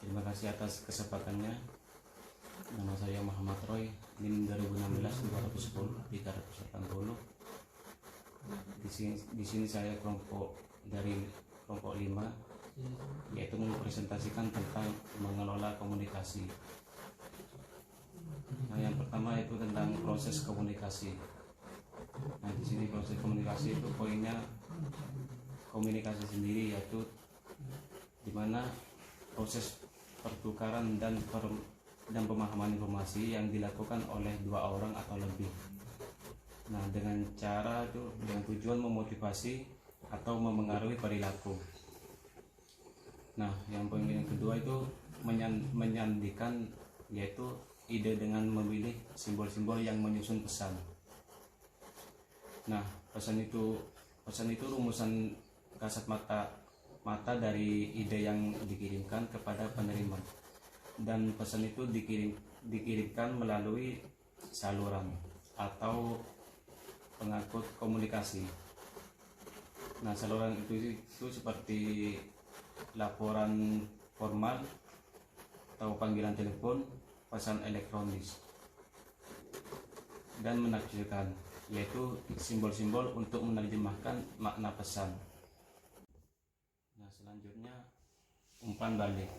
Terima kasih atas kesempatannya. Nama saya Muhammad Roy, NIM 2016 210 380. Di sini saya dari kelompok 5, yaitu mempresentasikan tentang mengelola komunikasi. Nah, yang pertama itu tentang proses komunikasi. Nah, di sini proses komunikasi itu poinnya komunikasi sendiri, yaitu di mana proses pertukaran dan pemahaman informasi yang dilakukan oleh dua orang atau lebih. Nah, dengan cara itu dengan tujuan memotivasi atau memengaruhi perilaku. Nah, yang poin yang kedua itu menyandikan, yaitu ide dengan memilih simbol-simbol yang menyusun pesan. Nah, pesan itu rumusan kasat mata dari ide yang dikirimkan kepada penerima, dan pesan itu dikirimkan melalui saluran atau pengangkut komunikasi. Nah, saluran itu seperti laporan formal atau panggilan telepon, pesan elektronis, dan menafsirkan, yaitu simbol-simbol untuk menerjemahkan makna pesan. Nah, selanjutnya umpan balik,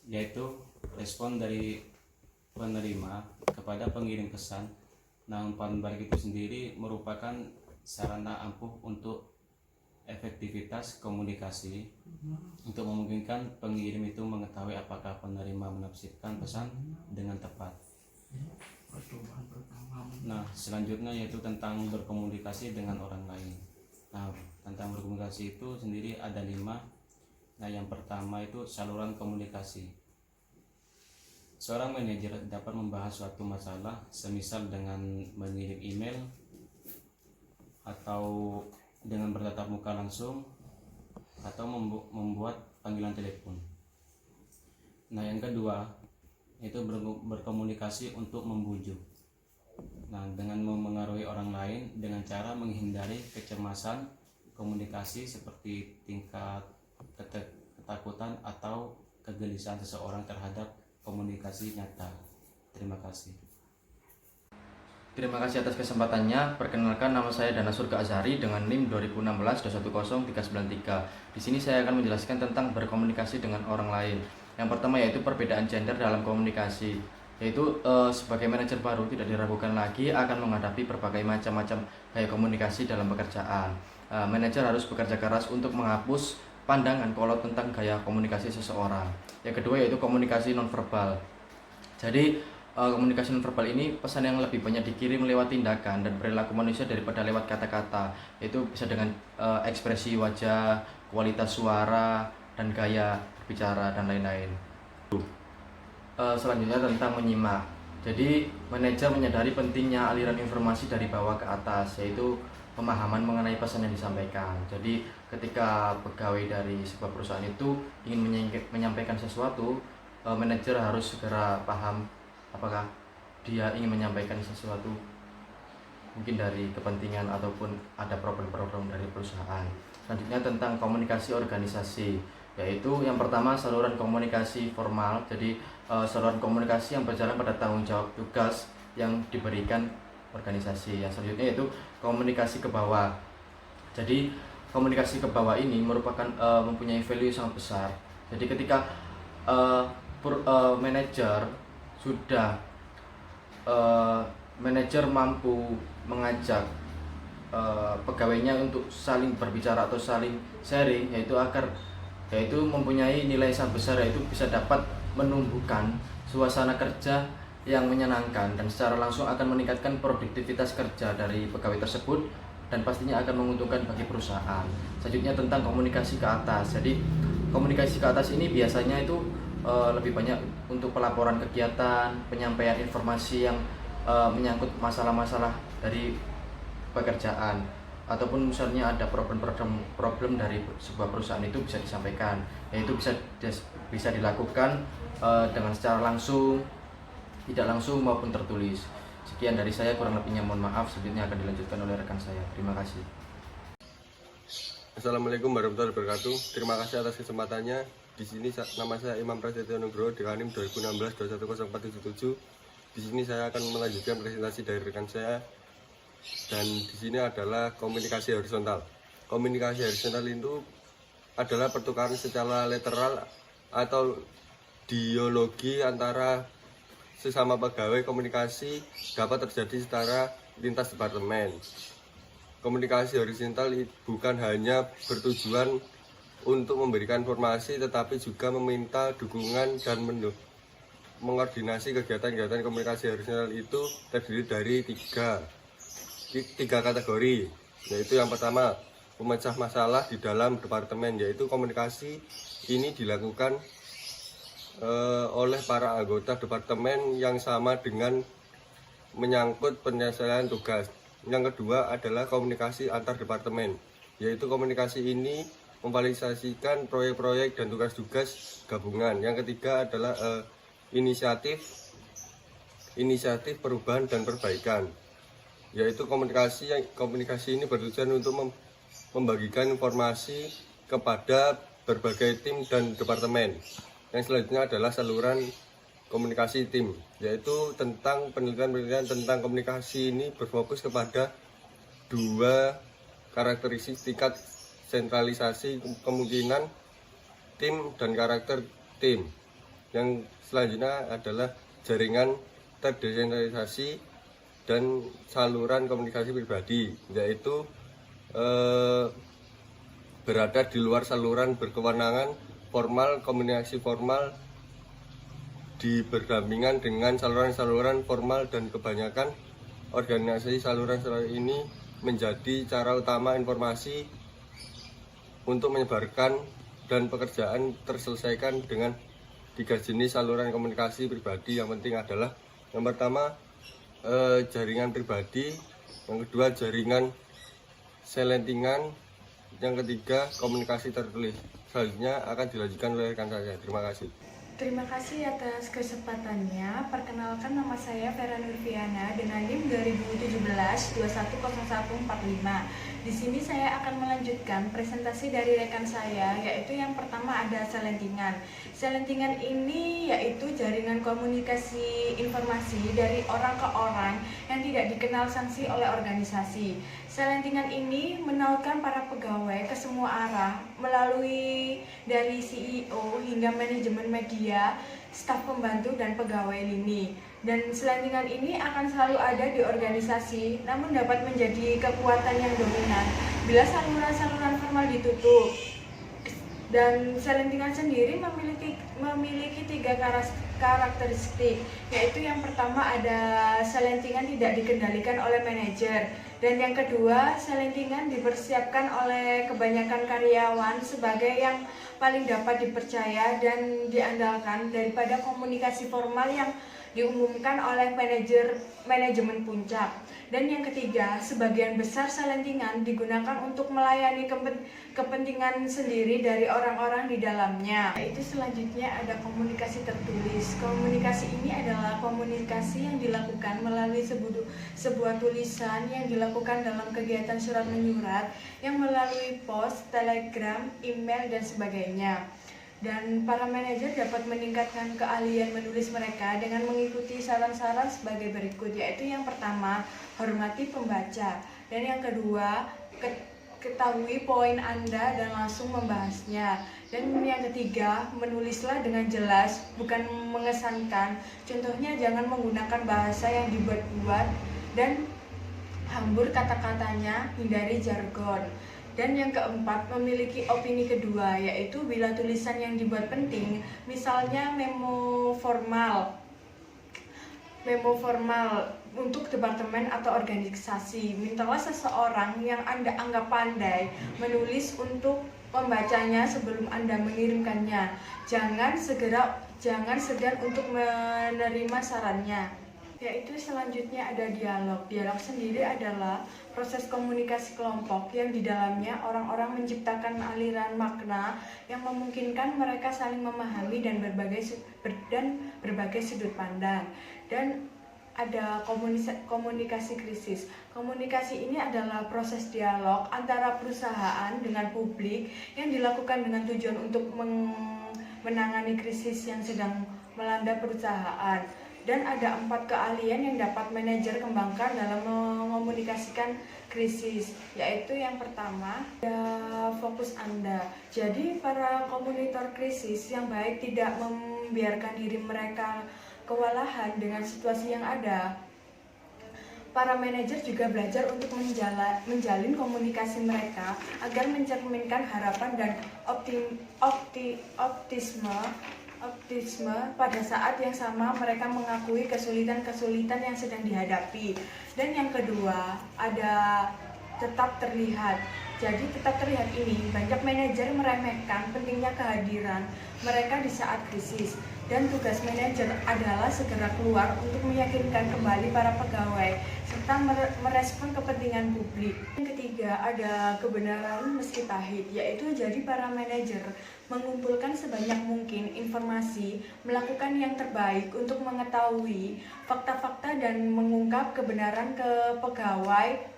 yaitu respon dari penerima kepada pengirim pesan. Nah, umpan balik itu sendiri merupakan sarana ampuh untuk efektivitas komunikasi, untuk memungkinkan pengirim itu mengetahui apakah penerima menafsirkan pesan dengan tepat. Nah, selanjutnya yaitu tentang berkomunikasi dengan orang lain. Nah, tentang berkomunikasi itu sendiri ada 5. Nah, yang pertama itu saluran komunikasi. Seorang manajer dapat membahas suatu masalah, semisal dengan mengirim email atau dengan bertatap muka langsung atau membuat panggilan telepon. Nah, yang kedua itu berkomunikasi untuk membujuk. Nah, dengan memengaruhi orang lain dengan cara menghindari kecemasan komunikasi seperti tingkat ketakutan atau kegelisahan seseorang terhadap komunikasi nyata. Terima kasih. Terima kasih atas kesempatannya. Perkenalkan, nama saya Dana Surga Azhari dengan NIM 2016-210393. Di sini saya akan menjelaskan tentang berkomunikasi dengan orang lain. Yang pertama yaitu perbedaan gender dalam komunikasi. Yaitu sebagai manajer baru tidak diragukan lagi akan menghadapi berbagai macam gaya komunikasi dalam pekerjaan. Manajer harus bekerja keras untuk menghapus pandangan kolot tentang gaya komunikasi seseorang. Yang kedua yaitu komunikasi nonverbal. Jadi komunikasi nonverbal ini pesan yang lebih banyak dikirim lewat tindakan dan perilaku manusia daripada lewat kata-kata. Itu bisa dengan ekspresi wajah, kualitas suara, dan gaya bicara dan lain-lain. Selanjutnya tentang menyimak. Jadi manajer menyadari pentingnya aliran informasi dari bawah ke atas, yaitu pemahaman mengenai pesan yang disampaikan. Jadi ketika pegawai dari sebuah perusahaan itu ingin menyampaikan sesuatu, manajer harus segera paham apakah dia ingin menyampaikan sesuatu mungkin dari kepentingan ataupun ada problem-problem dari perusahaan. Selanjutnya tentang komunikasi organisasi, yaitu yang pertama saluran komunikasi formal. Jadi saluran komunikasi yang berjalan pada tanggung jawab tugas yang diberikan organisasi. Yang selanjutnya yaitu komunikasi ke bawah. Jadi komunikasi ke bawah ini merupakan mempunyai value sangat besar. Jadi ketika manajer sudah manajer mampu mengajak pegawainya untuk saling berbicara atau saling sharing, yaitu mempunyai nilai sangat besar, yaitu bisa dapat menumbuhkan suasana kerja yang menyenangkan dan secara langsung akan meningkatkan produktivitas kerja dari pegawai tersebut dan pastinya akan menguntungkan bagi perusahaan. Selanjutnya tentang komunikasi ke atas. Jadi komunikasi ke atas ini biasanya itu lebih banyak untuk pelaporan kegiatan, penyampaian informasi yang menyangkut masalah-masalah dari pekerjaan, ataupun misalnya ada problem dari sebuah perusahaan itu bisa disampaikan, yaitu bisa dilakukan dengan secara langsung, tidak langsung maupun tertulis. Sekian dari saya, kurang lebihnya mohon maaf. Selanjutnya akan dilanjutkan oleh rekan saya. Terima kasih. Assalamualaikum warahmatullahi wabarakatuh. Terima kasih atas kesempatannya. Di sini nama saya Imam Prasetyo Nugroho, Dekanim 2016-210477. Di sini saya akan melanjutkan presentasi dari rekan saya, dan di sini adalah komunikasi horizontal. Komunikasi horizontal itu adalah pertukaran secara literal atau dialogi antara sesama pegawai. Komunikasi dapat terjadi secara lintas departemen. Komunikasi horizontal bukan hanya bertujuan untuk memberikan informasi, tetapi juga meminta dukungan dan mengkoordinasi kegiatan-kegiatan. Komunikasi horizontal itu terdiri dari tiga kategori, yaitu yang pertama, pemecah masalah di dalam departemen, yaitu komunikasi ini dilakukan oleh para anggota departemen yang sama dengan menyangkut penyelesaian tugas. Yang kedua adalah komunikasi antar departemen, yaitu komunikasi ini memfasilitasikan proyek-proyek dan tugas-tugas gabungan. Yang ketiga adalah inisiatif perubahan dan perbaikan, yaitu komunikasi ini bertujuan untuk membagikan informasi kepada berbagai tim dan departemen. Yang selanjutnya adalah saluran komunikasi tim, yaitu tentang penelitian tentang komunikasi ini berfokus kepada dua karakteristik tingkat sentralisasi kemungkinan tim dan karakter tim. Yang selanjutnya adalah jaringan terdesentralisasi dan saluran komunikasi pribadi, yaitu berada di luar saluran berkewenangan formal. Komunikasi formal berdampingan dengan saluran-saluran formal, dan kebanyakan organisasi saluran-saluran ini menjadi cara utama informasi untuk menyebarkan dan pekerjaan terselesaikan dengan tiga jenis saluran komunikasi pribadi. Yang penting adalah yang pertama jaringan pribadi, yang kedua jaringan selentingan, yang ketiga komunikasi tertulis. Selanjutnya akan dilanjutkan oleh rekan saya. Terima kasih. Terima kasih atas kesempatannya. Perkenalkan, nama saya Vera Nurfiana dengan NIM 2017-210145. Di sini saya akan melanjutkan presentasi dari rekan saya, yaitu yang pertama ada selentingan. Selentingan ini yaitu jaringan komunikasi informasi dari orang ke orang yang tidak dikenal sanksi oleh organisasi. Selentingan ini menautkan para pegawai ke semua arah melalui dari CEO hingga manajemen media, staf pembantu dan pegawai lini. Dan selentingan ini akan selalu ada di organisasi, namun dapat menjadi kekuatan yang dominan bila saluran-saluran formal ditutup. Dan selentingan sendiri memiliki tiga karakteristik, yaitu yang pertama ada selentingan tidak dikendalikan oleh manajer, dan yang kedua selentingan dipersiapkan oleh kebanyakan karyawan sebagai yang paling dapat dipercaya dan diandalkan daripada komunikasi formal yang diumumkan oleh manajemen puncak. Dan yang ketiga, sebagian besar selentingan digunakan untuk melayani kepentingan sendiri dari orang-orang di dalamnya. Itu selanjutnya ada komunikasi tertulis. Komunikasi ini adalah komunikasi yang dilakukan melalui sebuah tulisan yang dilakukan dalam kegiatan surat menyurat yang melalui pos, telegram, email, dan sebagainya. Dan para manajer dapat meningkatkan keahlian menulis mereka dengan mengikuti saran-saran sebagai berikut, yaitu yang pertama, hormati pembaca, dan yang kedua, ketahui poin Anda dan langsung membahasnya, dan yang ketiga, menulislah dengan jelas, bukan mengesankan. Contohnya, jangan menggunakan bahasa yang dibuat-buat dan hambur kata-katanya, hindari jargon. Dan yang keempat, memiliki opini kedua, yaitu bila tulisan yang dibuat penting, misalnya memo formal untuk departemen atau organisasi, mintalah seseorang yang Anda anggap pandai menulis untuk membacanya sebelum Anda mengirimkannya. Jangan segan untuk menerima sarannya. Yaitu selanjutnya ada dialog. Dialog sendiri adalah proses komunikasi kelompok yang di dalamnya orang-orang menciptakan aliran makna yang memungkinkan mereka saling memahami dan berbagai sudut pandang. Dan ada komunikasi krisis. Komunikasi ini adalah proses dialog antara perusahaan dengan publik yang dilakukan dengan tujuan untuk menangani krisis yang sedang melanda perusahaan. Dan ada 4 keahlian yang dapat manajer kembangkan dalam mengomunikasikan krisis, yaitu yang pertama, ada fokus Anda. Jadi para komunitor krisis yang baik tidak membiarkan diri mereka kewalahan dengan situasi yang ada. Para manajer juga belajar untuk menjalin komunikasi mereka agar mencerminkan harapan dan optimisme pada saat yang sama mereka mengakui kesulitan-kesulitan yang sedang dihadapi. Dan yang kedua, ada tetap terlihat. Jadi tetap terlihat ini, banyak manajer meremehkan pentingnya kehadiran mereka di saat krisis. Dan tugas manajer adalah segera keluar untuk meyakinkan kembali para pegawai serta merespon kepentingan publik. Yang ketiga, ada kebenaran meski pahit, yaitu jadi para manajer mengumpulkan sebanyak mungkin informasi, melakukan yang terbaik untuk mengetahui fakta-fakta dan mengungkap kebenaran ke pegawai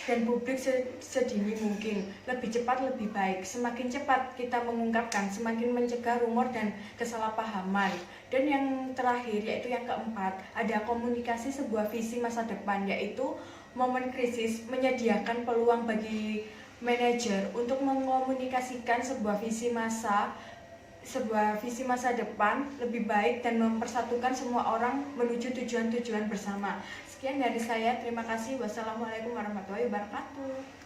dan publik sedini mungkin. Lebih cepat lebih baik. Semakin cepat kita mengungkapkan, semakin mencegah rumor dan kesalahpahaman. Dan yang terakhir, yaitu yang keempat, ada komunikasi sebuah visi masa depan, yaitu momen krisis menyediakan peluang bagi manajer untuk mengomunikasikan sebuah visi masa depan lebih baik dan mempersatukan semua orang menuju tujuan-tujuan bersama. Sekian dari saya, terima kasih. Wassalamualaikum warahmatullahi wabarakatuh.